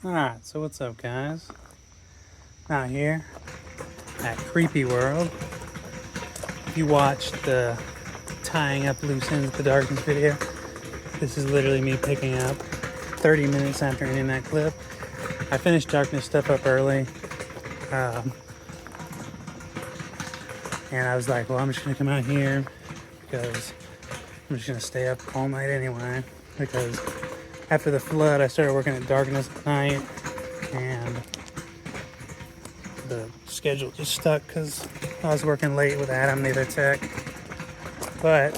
Alright, so what's up, guys? Out here at Creepy World. If you watched the tying up loose ends with the darkness video, this is literally me picking up 30 minutes after ending that clip. I finished darkness stuff up early, and I was like, well, I'm just gonna come out here because I'm just gonna stay up all night anyway, because after the flood I started working at darkness at night, and the schedule just stuck because I was working late with Adam, the other tech. But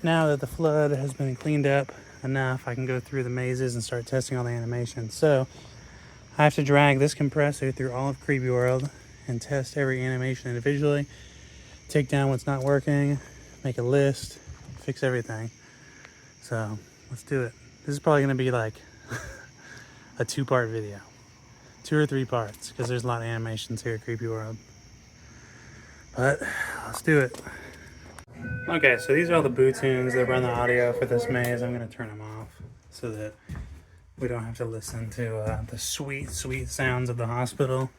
now that the flood has been cleaned up enough, I can go through the mazes and start testing all the animations. So I have to drag this compressor through all of Creepy World and test every animation individually, take down what's not working, make a list, fix everything. So let's do it. This is probably going to be like a 2-part video. 2 or 3 parts, because there's a lot of animations here at Creepy World. But let's do it. Okay, so these are all the boo tunes that run the audio for this maze. I'm going to turn them off so that we don't have to listen to the sweet, sweet sounds of the hospital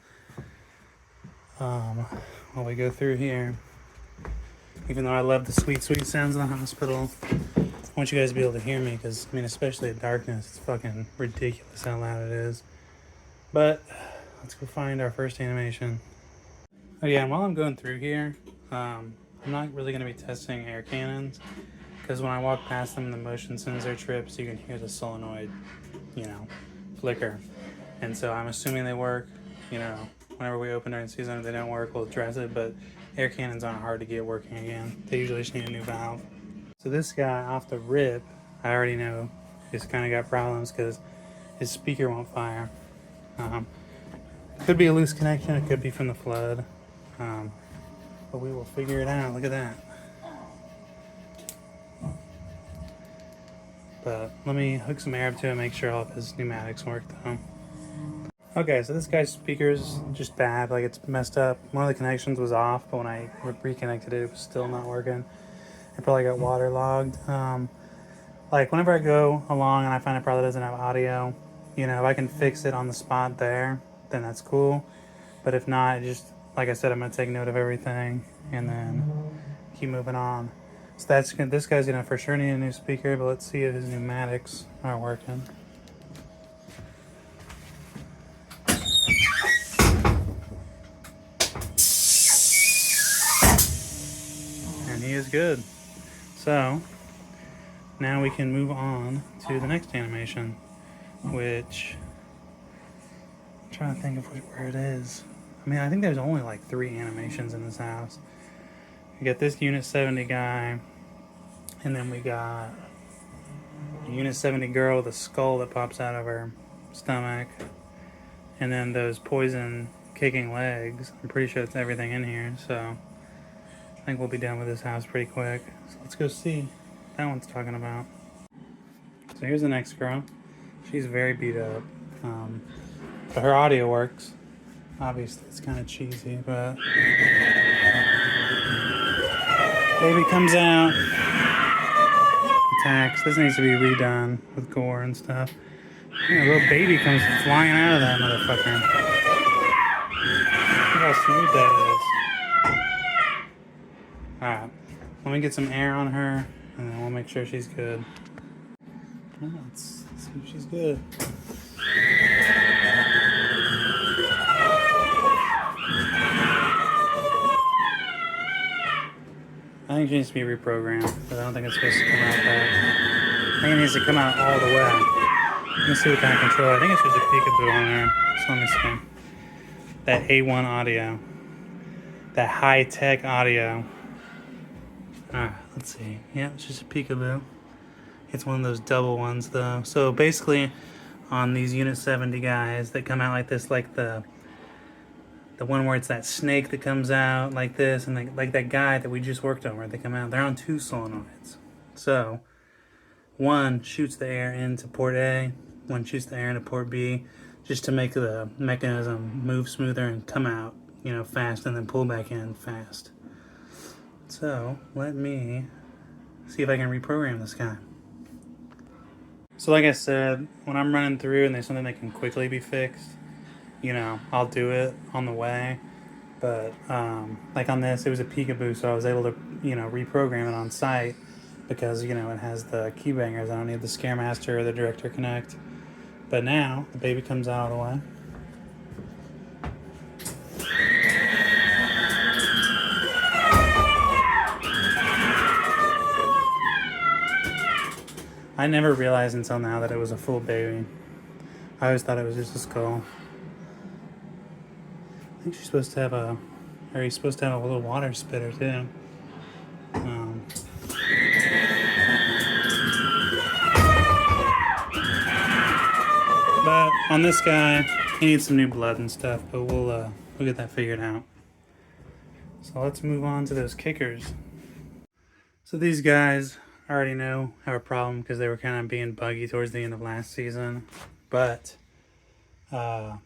while we go through here. Even though I love the sweet, sweet sounds of the hospital, I want you guys to be able to hear me because, I mean, especially at darkness, it's fucking ridiculous how loud it is. But let's go find our first animation. Oh yeah, and while I'm going through here, I'm not really going to be testing air cannons because when I walk past them, the motion sensor trips, you can hear the solenoid, flicker. And so I'm assuming they work. Whenever we open during season, if they don't work, we'll address it. But air cannons aren't hard to get working again. They usually just need a new valve. So this guy off the rip, I already know he's kind of got problems because his speaker won't fire. Could be a loose connection, it could be from the flood, but we will figure it out. Look at that. But let me hook some air up to it, make sure all of his pneumatics work though. Okay, so this guy's speaker's just bad, like it's messed up. One of the connections was off, but when I reconnected it, it was still not working. It probably got waterlogged. Like whenever I go along and I find it probably doesn't have audio, if I can fix it on the spot there, then that's cool. But if not, just like I said, I'm gonna take note of everything and then keep moving on. So this guy's gonna for sure need a new speaker, but let's see if his pneumatics are working. And he is good. So now we can move on to the next animation, which I'm trying to think of where it is. I mean, I think there's only like 3 animations in this house. We got this Unit 70 guy, and then we got a Unit 70 girl with a skull that pops out of her stomach, and then those poison kicking legs. I'm pretty sure that's everything in here, so I think we'll be done with this house pretty quick. So let's go see what that one's talking about. So here's the next girl. She's very beat up, but her audio works. Obviously, it's kind of cheesy, but baby comes out, attacks. This needs to be redone with gore and stuff. A little baby comes flying out of that motherfucker. Look how smooth that is. Alright, let me get some air on her, and then we'll make sure she's good. Let's see if she's good. I think she needs to be reprogrammed, but I don't think it's supposed to come out that. I think it needs to come out all the way. Let's see what kind of control. I think it's just a peekaboo on there. So let me see. That A1 audio. That high-tech audio. Alright, let's see. Yeah, it's just a peekaboo. It's one of those double ones though. So basically on these Unit 70 guys that come out like this, like the one where it's that snake that comes out like this, and like that guy that we just worked on where they come out, they're on 2 solenoids. So one shoots the air into port A, one shoots the air into port B, just to make the mechanism move smoother and come out, fast, and then pull back in fast. So let me see if I can reprogram this guy. So like I said, when I'm running through and there's something that can quickly be fixed, I'll do it on the way. But like on this, it was a peekaboo, so I was able to, reprogram it on site because, it has the key bangers. I don't need the Scaremaster or the Director Connect. But now, the baby comes out all the way. I never realized until now that it was a full baby. I always thought it was just a skull. I think she's supposed to have he's supposed to have a little water spitter too. But on this guy, he needs some new blood and stuff, but we'll get that figured out. So let's move on to those kickers. So these guys, I already know, have a problem because they were kind of being buggy towards the end of last season. But the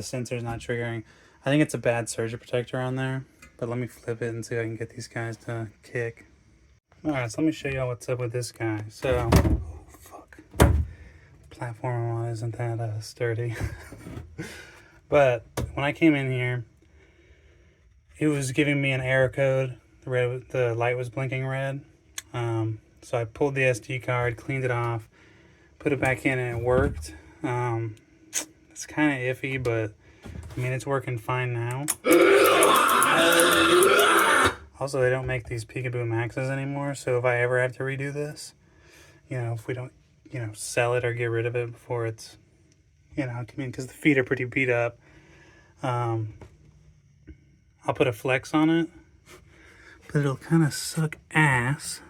sensor's not triggering. I think it's a bad surge protector on there. But let me flip it and see if I can get these guys to kick. Alright, so let me show y'all what's up with this guy. So, oh fuck. Platform one isn't that sturdy. But when I came in here, it was giving me an error code. The light was blinking red. So I pulled the SD card, cleaned it off, put it back in, and it worked. It's kind of iffy, but I mean, it's working fine now. Also, they don't make these Peekaboo Maxes anymore, so if I ever have to redo this, if we don't, sell it or get rid of it before it's, because the feet are pretty beat up, I'll put a flex on it, but it'll kind of suck ass.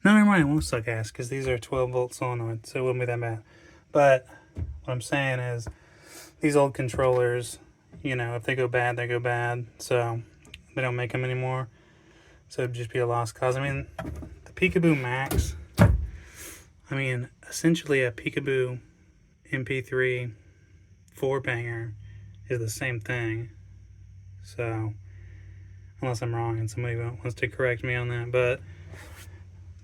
No, never mind, it won't suck ass, because these are 12-volt solenoids, so it wouldn't be that bad. But what I'm saying is, these old controllers, if they go bad, they go bad, so they don't make them anymore. So it'd just be a lost cause. I mean, the Peekaboo Max, essentially a Peekaboo MP3 4-banger is the same thing. So, unless I'm wrong and somebody wants to correct me on that. But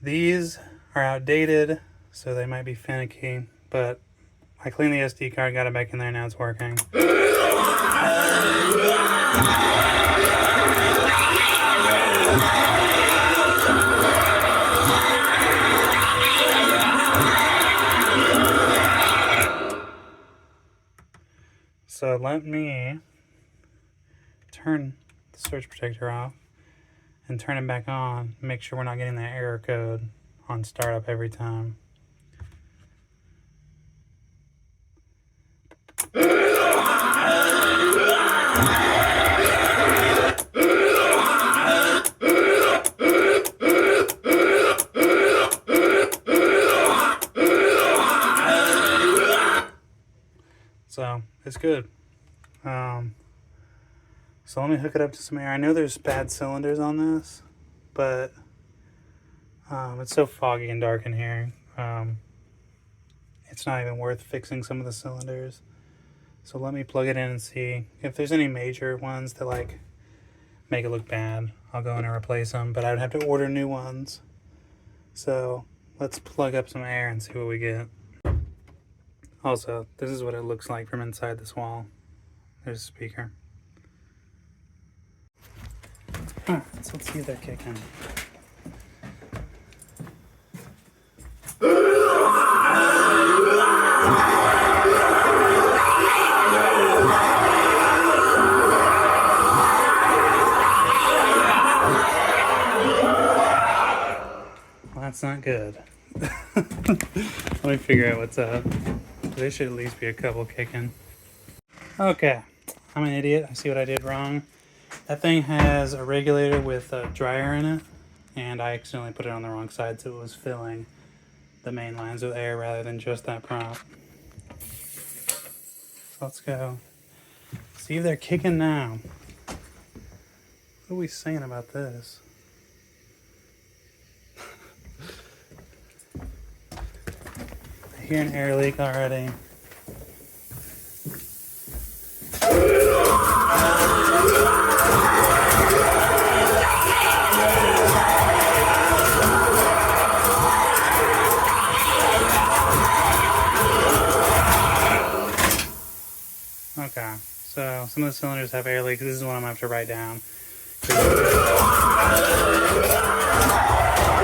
these are outdated, so they might be finicky. But I cleaned the SD card, got it back in there, now it's working. So let me turn the surge protector off and turn it back on. Make sure we're not getting that error code on startup every time. So it's good. So let me hook it up to some air. I know there's bad cylinders on this, but it's so foggy and dark in here. It's not even worth fixing some of the cylinders. So let me plug it in and see if there's any major ones that make it look bad. I'll go in and replace them, but I'd have to order new ones. So let's plug up some air and see what we get. Also, this is what it looks like from inside this wall. There's a speaker. Alright, so let's see if they're kicking. Well, that's not good. Let me figure out what's up. There should at least be a couple kicking. Okay, I'm an idiot. I see what I did wrong. That thing has a regulator with a dryer in it, and I accidentally put it on the wrong side, so it was filling the main lines with air rather than just that prop. So let's go see if they're kicking now. What are we saying about this? I hear an air leak already. So some of the cylinders have air leaks. This is one I'm gonna have to write down.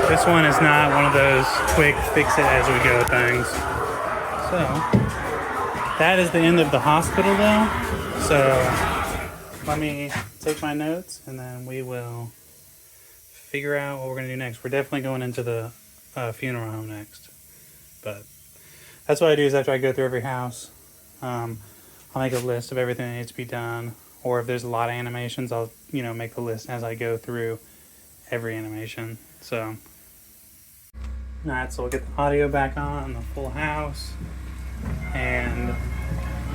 This one is not one of those quick fix it as we go things. So that is the end of the hospital though. So let me take my notes and then we will figure out what we're gonna do next. We're definitely going into the funeral home next. But that's what I do is after I go through every house, I'll make a list of everything that needs to be done. Or if there's a lot of animations, I'll make the list as I go through every animation. So, alright, so we'll get the audio back on the full house, and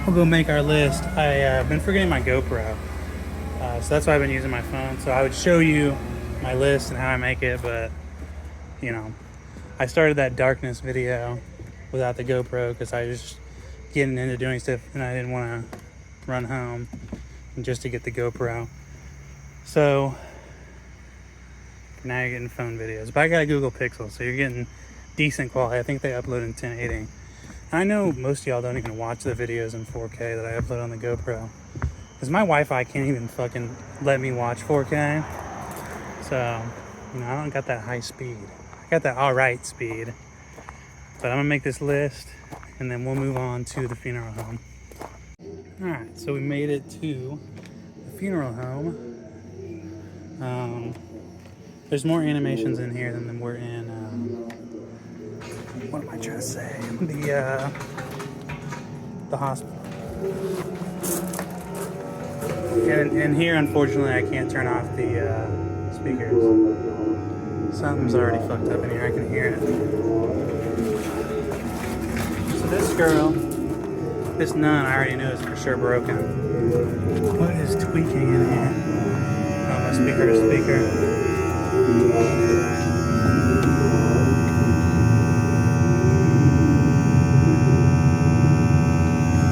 we'll go make our list. I've been forgetting my GoPro, so that's why I've been using my phone. So I would show you my list and how I make it, but I started that darkness video without the GoPro because I was just getting into doing stuff and I didn't want to run home just to get the GoPro. So now you're getting phone videos, but I got a Google Pixel, so you're getting decent quality. I think they upload in 1080. I know most of y'all don't even watch the videos in 4K that I upload on the GoPro because my Wi-Fi can't even fucking let me watch 4K. So I don't got that high speed. I got that alright speed. But I'm gonna make this list and then we'll move on to the funeral home. Alright, so we made it to the funeral home. There's more animations in here than we're in, what am I trying to say? The hospital. And here, unfortunately, I can't turn off the speakers. Something's already fucked up in here, I can hear it. So this girl, this nun, I already know is for sure broken. What is tweaking in here? Oh, my speaker to speaker.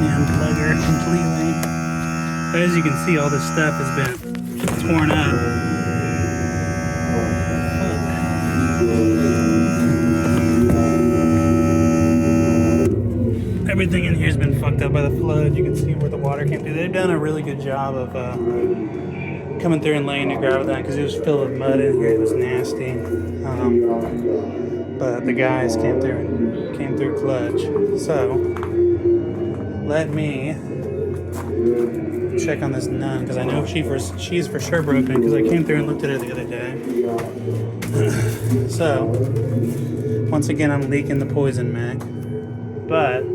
Yeah, unplug her completely. But as you can see, all this stuff has been torn up. Everything in here has been fucked up by the flood. You can see where the water came through. They've done a really good job of coming through and laying the gravel down because it was filled with mud in here. It was nasty. But the guys came through clutch. So let me check on this nun because I know she's for sure broken because I came through and looked at her the other day. So once again, I'm leaking the poison mech, but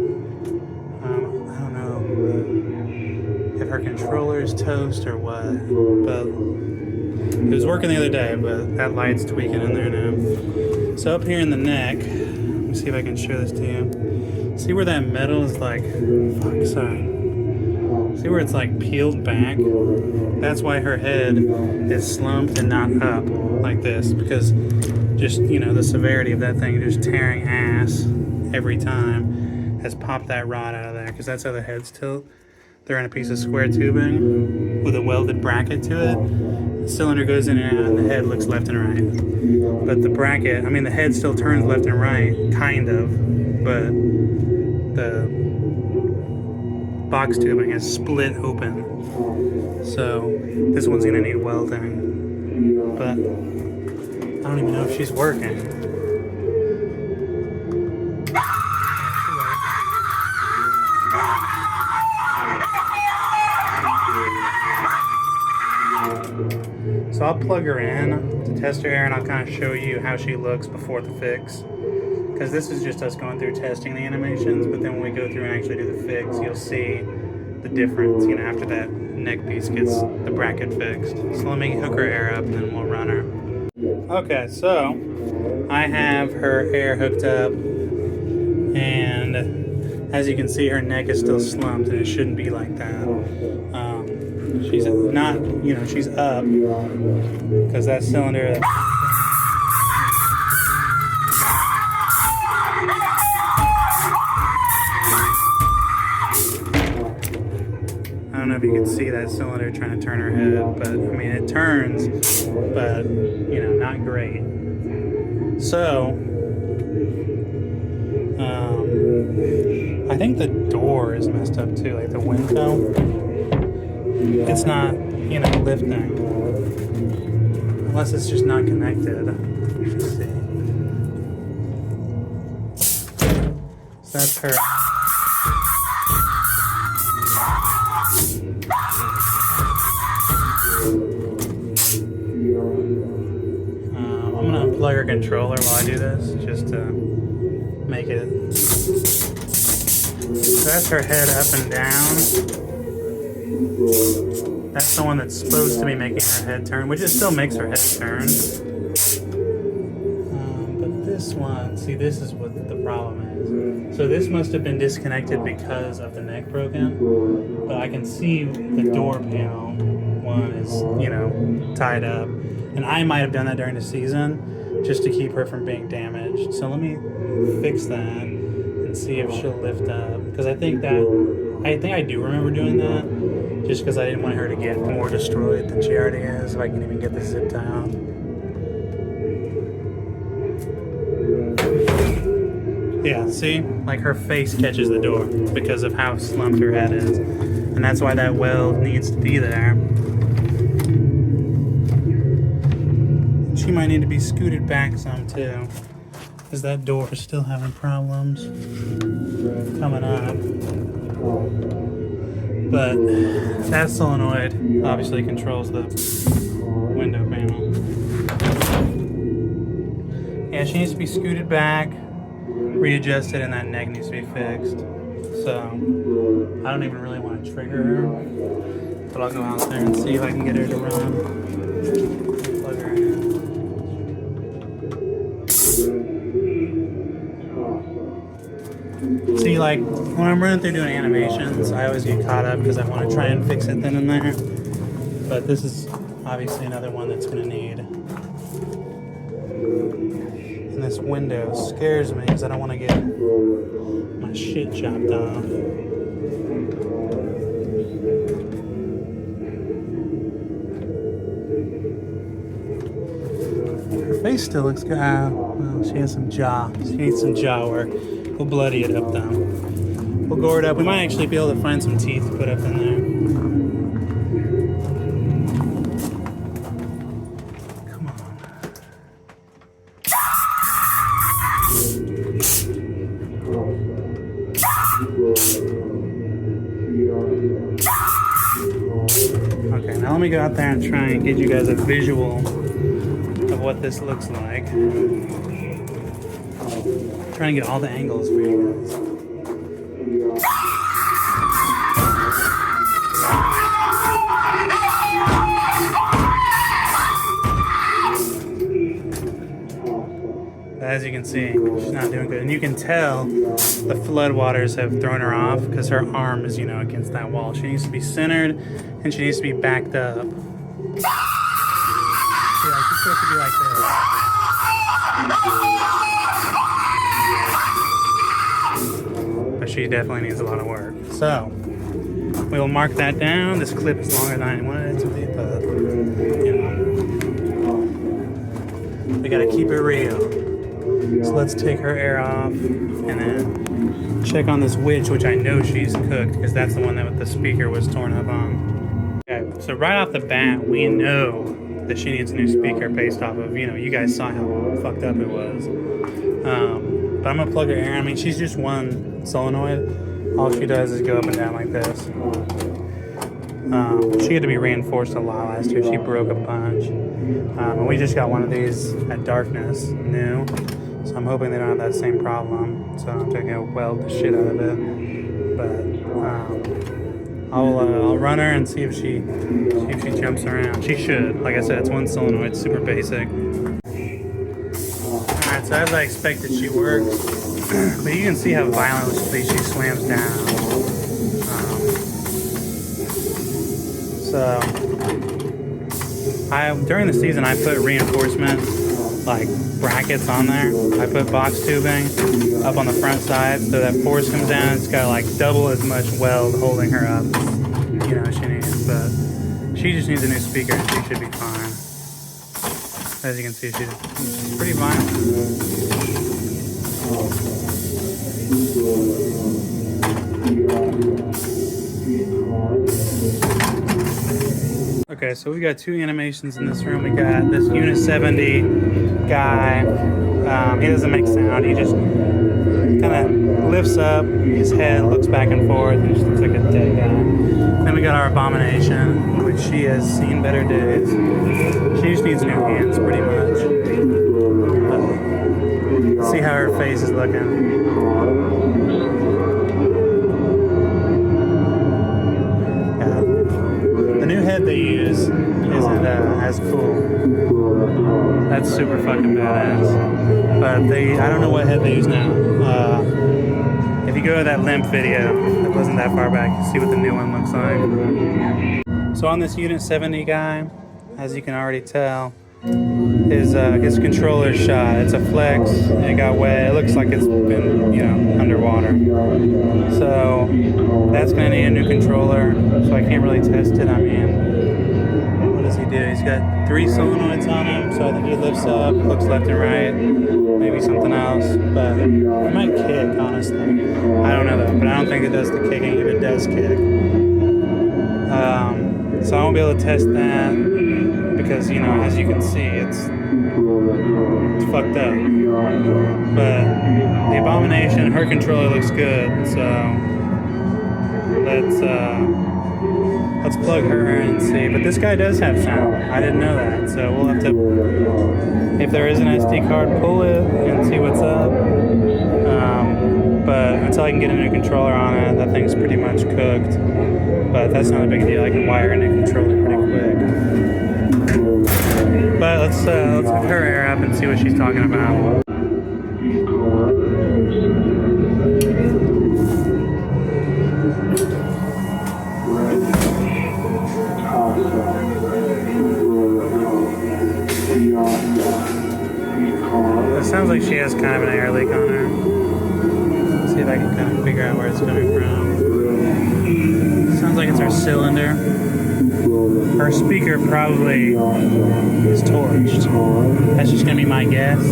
if her controller is toast or what, but it was working the other day, but that light's tweaking in there now. So up here in the neck, let me see if I can show this to you. See where that metal is like, see where it's like peeled back? That's why her head is slumped and not up like this, because just, the severity of that thing just tearing ass every time has popped that rod out of there, because that's how the heads tilt. They're in a piece of square tubing with a welded bracket to it. The cylinder goes in and out and the head looks left and right. But the bracket, the head still turns left and right, kind of, but the box tubing is split open. So this one's gonna need welding, but I don't even know if she's working. So I'll plug her in to test her air and I'll kind of show you how she looks before the fix. Because this is just us going through testing the animations, but then when we go through and actually do the fix, you'll see the difference, after that neck piece gets the bracket fixed. So let me hook her air up and then we'll run her. Okay, so I have her air hooked up and as you can see, her neck is still slumped and it shouldn't be like that. She's not, she's up because that cylinder. I don't know if you can see that cylinder trying to turn her head, but it turns, but not great. So, I think the door is messed up too, like the window. it's not, you know, lifting. Unless it's just not connected. Let's see. So that's her. I'm gonna unplug her controller while I do this, just to make it. So that's her head up and down. That's the one that's supposed to be making her head turn, which it still makes her head turn. But this one, see, this is what the problem is. So this must have been disconnected because of the neck broken. But I can see the door panel one is, you know, tied up. And I might have done that during the season just to keep her from being damaged. So let me fix that and see if she'll lift up. Because I think I do remember doing that. Just because I didn't want her to get more destroyed than she already is, if I can even get the zip tie off. Yeah, see? Like her face catches the door because of how slumped her head is. And that's why that weld needs to be there. She might need to be scooted back some too. Because that door is still having problems coming up. But that solenoid obviously controls the window panel. Yeah, she needs to be scooted back, readjusted, and that neck needs to be fixed. So I don't even really want to trigger her, but I'll go out there and see if I can get her to run. Plug her in. See, like, when I'm running through doing animations, I always get caught up because I want to try and fix it then and there. But this is obviously another one that's going to need. And this window scares me because I don't want to get my shit chopped off. Her face still looks good. Well, she has some jaw. She needs some jaw work. We'll bloody it up though. We'll gore it up. We might actually be able to find some teeth to put up in there. Come on. Okay, now let me go out there and try and get you guys a visual of what this looks like. Trying to get all the angles for you guys. As you can see, she's not doing good. And you can tell the floodwaters have thrown her off because her arm is, you know, against that wall. She needs to be centered and she needs to be backed up. See, like, she's supposed to be like this. But she definitely needs a lot of work. So, we'll mark that down. This clip is longer than I wanted it to be, but, you know, we gotta keep it real. So let's take her air off and then check on this witch, which I know she's cooked because that's the one that the speaker was torn up on. Okay, so right off the bat, we know that she needs a new speaker based off of, you know, you guys saw how fucked up it was. But I'm gonna plug her in. I mean, she's just one solenoid. All she does is go up and down like this. She had to be reinforced a lot last year. She broke a bunch. And we just got one of these at Darkness, new. So I'm hoping they don't have that same problem. So I'm taking a weld the shit out of it. But I'll run her and see if she jumps around. She should. Like I said, it's one solenoid, super basic. Alright, so as I expected, she works. But you can see how violently she slams down. So during the season, I put reinforcement, like brackets on there. I put box tubing up on the front side so that force comes down. It's got like double as much weld holding her up, you know, she needs. But she just needs a new speaker and she should be fine. As you can see, she's pretty violent. Okay, so we got two animations in this room. We got this Unit 70 guy. He doesn't make sound. He just kind of lifts up his head, looks back and forth, and just looks like a dead guy. Then we got our Abomination, which she has seen better days. She just needs new hands, pretty much. See how her face is looking. The new head they use isn't as cool. That's super fucking badass. But I don't know what head they use now. If you go to that limp video, that wasn't that far back, you see what the new one looks like. So on this Unit 70 guy, as you can already tell, his controller's shot. It's a flex, it got wet, it looks like it's been, underwater. So that's gonna need a new controller, so I can't really test it. I mean, what does he do? He's got 3 solenoids on him, so I think he lifts up, looks left and right, maybe something else, but it might kick, honestly. I don't know though, but I don't think it does the kicking if it does kick. So I won't be able to test that because, as you can see, it's fucked up. But the Abomination, her controller looks good, so let's plug her in and see. But this guy does have sound. I didn't know that, so we'll have to, if there is an SD card, pull it and see what's up. But until I can get a new controller on it, that thing's pretty much cooked. But that's not a big deal. I can wire a new controller pretty quick. But let's hook her hair up and see what she's talking about. It sounds like she has kind of an air leak on her. Let's see if I can kind of figure out where it's coming from. Sounds like it's her cylinder. Her speaker probably is torched. That's just gonna be my guess.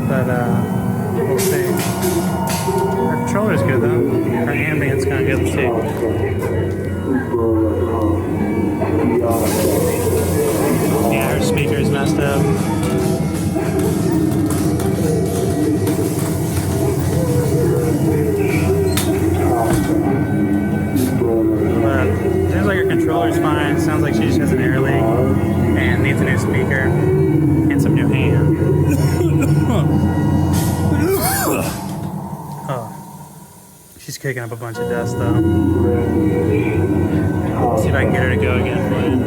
But we'll see. Her controller's good though. Her ambient's kind of good. Let's see. Yeah, her speaker's messed up. Seems like her controller's fine. Sounds like she just has an air leak and needs a new speaker and some new hands. Oh, she's kicking up a bunch of dust though. Let's see if I can get her to go again for you.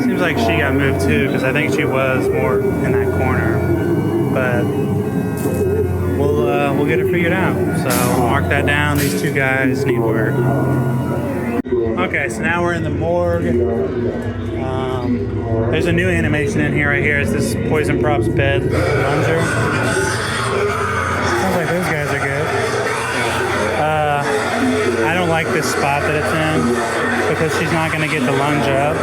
Seems like she got moved too, because I think she was more in that corner. But we'll get it figured out. So we'll mark that down. These two guys need work. Okay, so now we're in the morgue. There's a new animation in here right here. It's this Poison Props bed plunger. Sounds like those guys are good. I don't like this spot that it's in because she's not going to get the lunge up.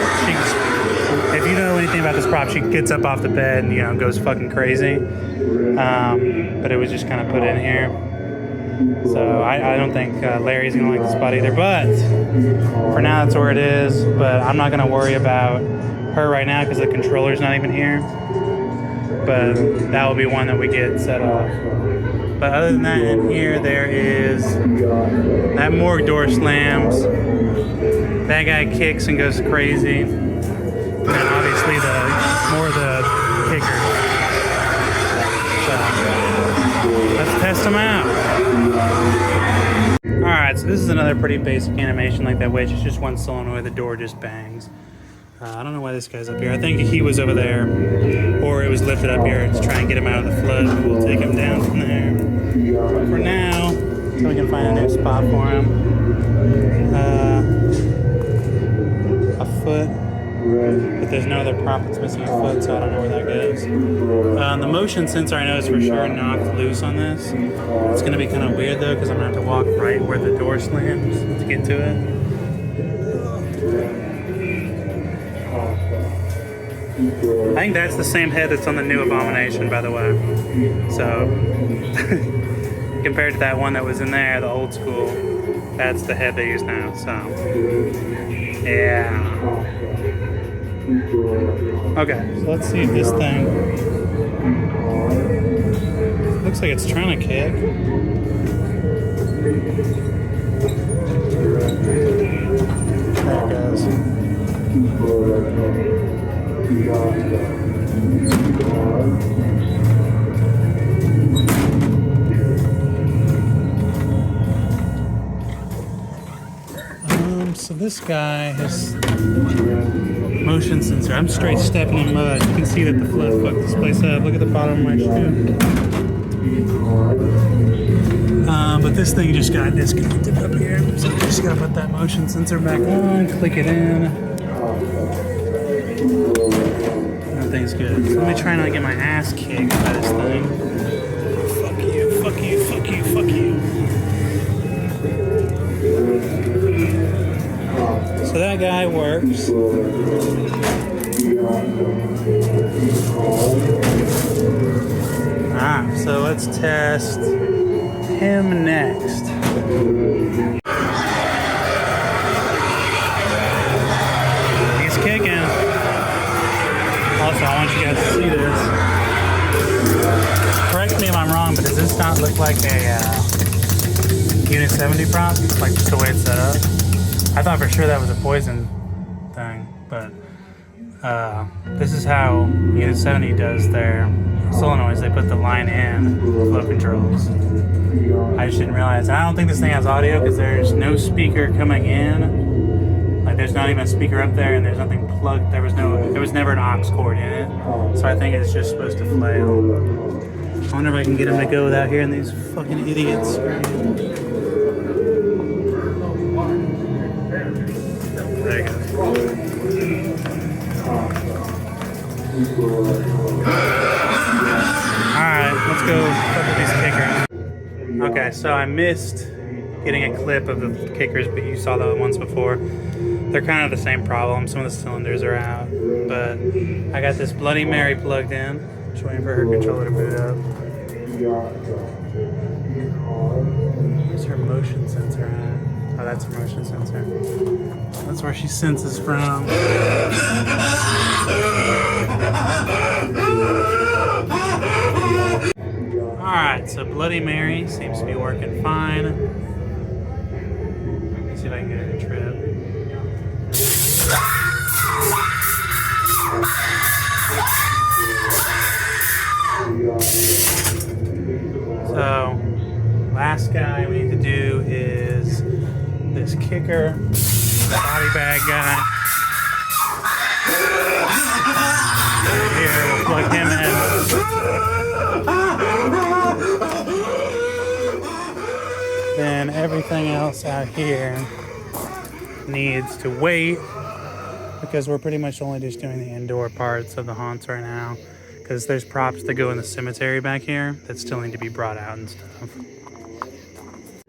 If you know anything about this prop, she gets up off the bed and goes fucking crazy. But it was just kind of put in here. So I don't think Larry's going to like the spot either. But for now, that's where it is. But I'm not going to worry about her right now because the controller's not even here. But that will be one that we get set off. But other than that, in here, there is that morgue door slams. That guy kicks and goes crazy. And then obviously more of the kicker. So let's test them out. Alright, so this is another pretty basic animation like that witch. It's just one solenoid, the door just bangs. I don't know why this guy's up here. I think he was over there, or it was lifted up here to try and get him out of the flood. We'll take him down from there. For now, so we can find a new spot for him. A foot, but there's no other prop that's missing a foot, so I don't know where that goes. The motion sensor I know is for sure knocked loose on this. It's going to be kind of weird though, because I'm going to have to walk right where the door slams to get to it. I think that's the same head that's on the new Abomination, by the way. So, compared to that one that was in there, the old school, that's the head they use now. So, yeah. Okay, so let's see if this thing looks like it's trying to kick. There it goes. So this guy has motion sensor. I'm straight stepping in mud. You can see that the flood fucked this place up. Look at the bottom of my shoe. But this thing just got disconnected up here. So I just gotta put that motion sensor back on, click it in. Everything's good. So let me try not to get my ass kicked by this thing. Fuck you, fuck you, fuck you, fuck you. So that guy works. So let's test him next. He's kicking. Also, I want you guys to see this. Correct me if I'm wrong, but does this not look like a Unit 70 prop? Like just the way it's set up? I thought for sure that was a poison thing, but this is how Unit 70 does their solenoids. They put the line in flow controls. I just didn't realize. I don't think this thing has audio because there's no speaker coming in. Like there's not even a speaker up there, and there's nothing plugged. There was never an aux cord in it. So I think it's just supposed to flail. I wonder if I can get him to go without hearing these fucking idiots. There you go. Alright, let's go fuck with these kickers. Okay, so I missed getting a clip of the kickers, but you saw the ones before. They're kind of the same problem. Some of the cylinders are out. But I got this Bloody Mary plugged in. Just waiting for her controller to boot up. Where's her motion sensor at? Oh, that's her motion sensor. That's where she senses from. Alright, so Bloody Mary seems to be working fine. Let's see if I can get her to trip. So, last guy we need to do is this kicker, body bag guy. Here, we'll plug him in. Then everything else out here needs to wait because we're pretty much only just doing the indoor parts of the haunts right now. Because there's props that go in the cemetery back here that still need to be brought out and stuff.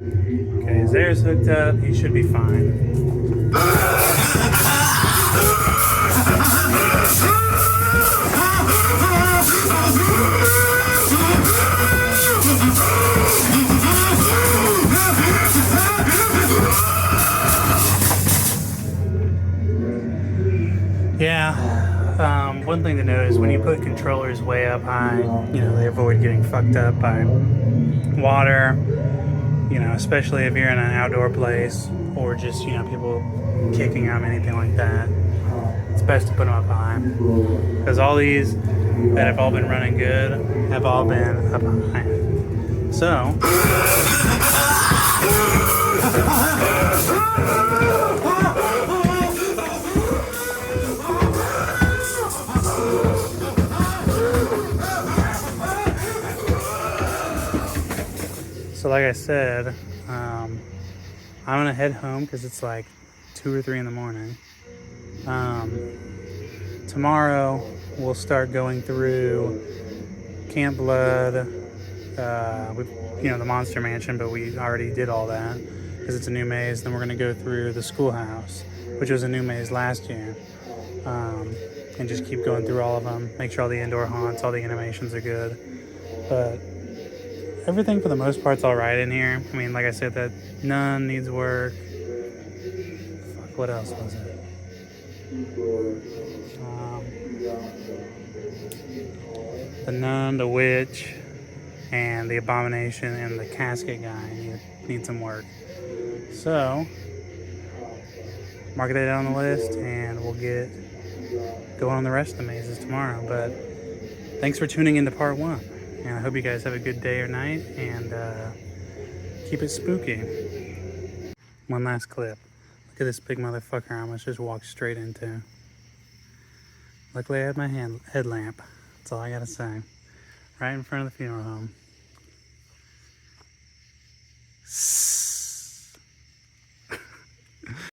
Okay, his air's hooked up. He should be fine. Yeah. One thing to note is when you put controllers way up high, you know, they avoid getting fucked up by water, you know, especially if you're in an outdoor place or just, you know, people kicking them, anything like that. It's best to put them up high because all these that have all been running good have all been up high. So, like I said, I'm gonna head home because it's like 2 or 3 in the morning. Tomorrow we'll start going through Camp Blood, with, you know, the Monster Mansion, but we already did all that because it's a new maze. Then we're gonna go through the schoolhouse, which was a new maze last year. and just keep going through all of them. Make sure all the indoor haunts, all the animations are good. But everything for the most part's all right in here. I mean, like I said, that nun needs work. Fuck, what else was it? The nun, the witch, and the abomination, and the casket guy need some work. So, mark that down on the list, and we'll get going on the rest of the mazes tomorrow. But thanks for tuning into part 1, and I hope you guys have a good day or night, and keep it spooky. One last clip. Look at this big motherfucker I almost just walked straight into. Luckily I had my headlamp. That's all I gotta say. Right in front of the funeral home.